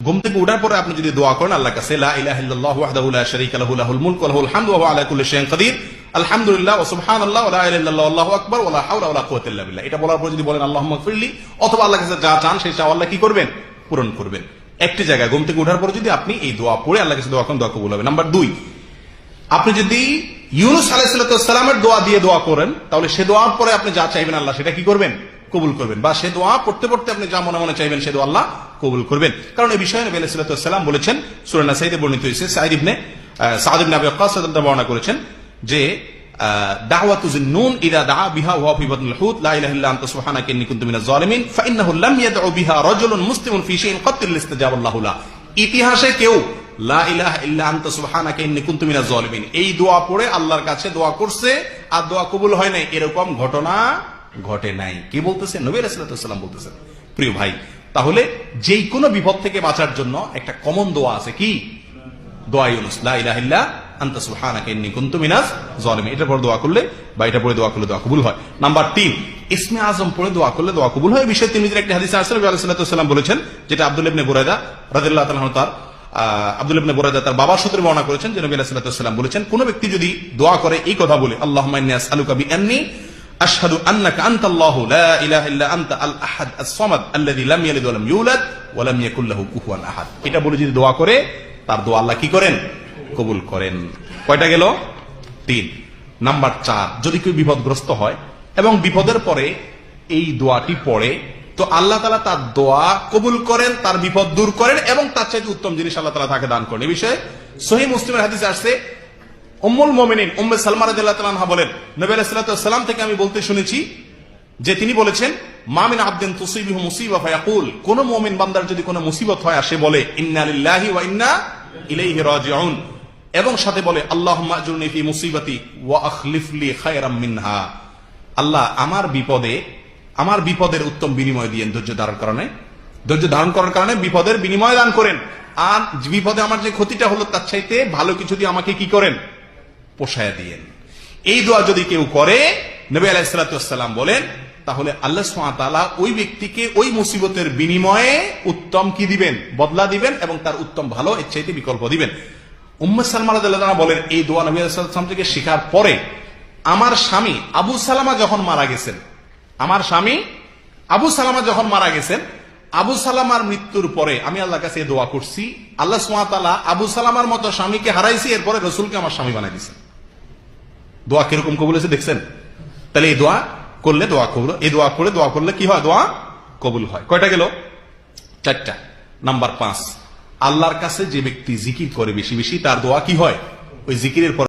ঘুম থেকে ওঠার পরে আপনি যদি দোয়া করেন আল্লাহর কাছে, লা ইলাহা ইল্লাল্লাহু ওয়াহদাহু লা শারীকা লাহু লাহুল মুলকু ওয়া লাহুল হামদু ওয়া হুয়া আলা কুল্লি শাইইন কাদির, আলহামদুলিল্লাহ ওয়া সুবহানাল্লাহ ওয়া লা ইলাহা ইল্লাল্লাহু আল্লাহু আকবার ওয়া লা হাওলা ওয়া লা কুওয়াতা ইল্লা বিল্লাহ। এটা বলার পর যদি বলেন আল্লাহুম্মা গফিরলি, অথবা আল্লাহর কাছে যা চান সেই চাওয়া আল্লাহ কি করবেন? পূরণ করবেন। একটি জায়গায় ঘুম থেকে ওঠার পরে যদি আপনি এই দোয়া পড়ে আল্লাহর কাছে দোয়া করেন, দোয়া কবুল হবে। নাম্বার 2, আপনি যদি ইউনূস আলাইহিস সালামের দোয়া দিয়ে দোয়া করেন, তাহলে সে দোয়ার পরে আপনি যা চাইবেন আল্লাহ সেটা কি করবেন? কবুল করবেন। বা সে দোয়া পড়তে পড়তে আপনি যা মনে মনে চাইবেন সে দোয়া আল্লাহ কবুল করবেন। কারণ এই বিষয়ে নবী আলাইহিস সালাম বলেছেন, সূরা নাসাইতে বর্ণিত হয়েছে, সাঈদ ইবনে আবি ওয়াক্কাস বর্ণনা করেছেন যে দাওয়াতু যিন্নুন ইযা দাআ বিহা ওয়া ফি বাতনিল হুত লা ইলাহা ইল্লা আনতা সুবহানাকা ইন্নী কুনতু মিনাজ জালিমিন ফাইন্নাহু লাম ইয়াদউ বিহা রাজুলুন মুসলিমুন ফি শাইইন ক্বাত ইল্লা ইস্তাজাবা আল্লাহু লা। ইতিহাসে কেউ লা ইলাহা ইল্লা আনতা সুবহানাকা ইন্নী কুনতু মিনাজ জালিমিন এই দোয়া পড়ে আল্লাহর কাছে দোয়া করছে আর দোয়া কবুল হয় নাই, এরকম ঘটনা ঘটে নাই। কি বলতেছেন? নবী আলাইহিস সালাম বলতেছেন। প্রিয় ভাই, তাহলে যেই কোনো বিপদ থেকে বাঁচার জন্য একটা কমন দোয়া আছে, কি? দোয়া ইউনূস, লা ইলাহা ইল্লা আনতা সুবহানাকা ইন্নী কুনতু মিনাজ জালিমিন। এটা পড়ে দোয়া করলে বা এটা পড়ে দোয়া করলে দোয়া কবুল হয়। নাম্বার 3, ইসমে আজম পড়ে দোয়া করলে দোয়া কবুল হয়। এই বিষয়ে তিরমিজির একটি হাদিসে আসছে, নবী আলাইহিস সালাম বলেছেন, যেটা আব্দুল্লাহ ইবনে বুরায়দা রাদিয়াল্লাহু তাআলা আনহু আব্দুল্লাহ ইবনে বুরায়দা তার বাবার সূত্রে বর্ণনা করেছেন যে নবী আলাইহিস সালাম বলেছেন, কোন ব্যক্তি যদি দোয়া করে এই কথা বলে, আল্লাহুম্মা ইন্নী আসআলুকা বিআন্নী আশহাদু আন্নাকা আনতাল্লাহু লা ইলাহা ইল্লা আনতা আল আহাদ আস-সামাদ আল্লাযী লাম ইয়ালিদ ওয়া লাম ইউলাদ ওয়া লাম ইয়াকুল লাহু কুফুয়ান আহাদ, এটা বলে যদি দোয়া করে তার দোয়া আল্লাহ কি করেন? কবুল করেন। কয়টা গেল? 3। নাম্বার 4, যদি কেউ বিপদগ্রস্ত হয় এবং বিপদের পরে এই দোয়াটি পড়ে, তো আল্লাহ তাআলা তার দোয়া কবুল করেন, তার বিপদ দূর করেন এবং তার চাইতে উত্তম জিনিস আল্লাহ তাআলা তাকে দান করেন। এই বিষয়ে সহিহ মুসলিমের হাদিসে আসছে, উম্মুল মুমিনিন উম্মে সালমা রাদিয়াল্লাহু তাআলা আনহা বলেন, নবী আলাইহিস সালাম থেকে আমি বলতে শুনেছি যে তিনি বলেছেন, মা মিন আবদিন তুসিবিহু মুসিবা ফায়াকুল, কোন মুমিন বান্দার যদি কোনো মুসিবত হয় আর সে বলে ইন্না লিল্লাহি ওয়া ইন্না ইলাইহি রাজিউন, এবং সাথে বলে আল্লাহুম্মা আজুরনি ফি মুসিবাতি ওয়া আখলিফ লি খায়রাম মিনহা, আল্লাহ আমার বিপদের উত্তম বিনিময় দিয়েন, ধৈর্য ধারণ করার কারণে বিপদের বিনিময় দান করেন, আর বিপদে আমার যে ক্ষতিটা হলো তার চাইতে ভালো কিছু দিয়ে আমাকে কি করেন? পোষায়া দিয়েন। এই দোয়া যদি কেউ করে, নবী আলাইহিস সালাম বলেন, তাহলে আল্লাহ সুবহানাহু ওয়া তাআলা ওই ব্যক্তিকে ওই মুসিবতের বিনিময়ে উত্তম কি দিবেন? বদলা দিবেন, এবং তার উত্তম ভালো এর চাইতে বিকল্প দিবেন। উম্মে সালমা রাদিয়াল্লাহু আনহা বলেন, এই দোয়া নবী আলাইহিস সালাম থেকে শেখার পরে আমার স্বামী আবু সালামা যখন মারা গেছেন, আবু সালামার মৃত্যুর পরে আমি আল্লাহর কাছে দোয়া করছি, আল্লাহ সুবহানাহু ওয়া তাআলা আবু সালামার মতো স্বামীকে হারাইছি, এরপরে রাসূলকে আমার স্বামী বানাই দিয়েছেন। দোয়া কিরকম কবুল হয়েছে দেখছেন? তাহলে এই দোয়া করলে দোয়া কবুল, এই দোয়া করে দোয়া করলে কি হয়? দোয়া কবুল হয়। কয়টা গেল? 4টা। নাম্বার 5, আল্লাহর কাছে যে ব্যক্তি জিকির করে বেশি বেশি, তার দোয়া কি হয়? ওই জিকিরের পর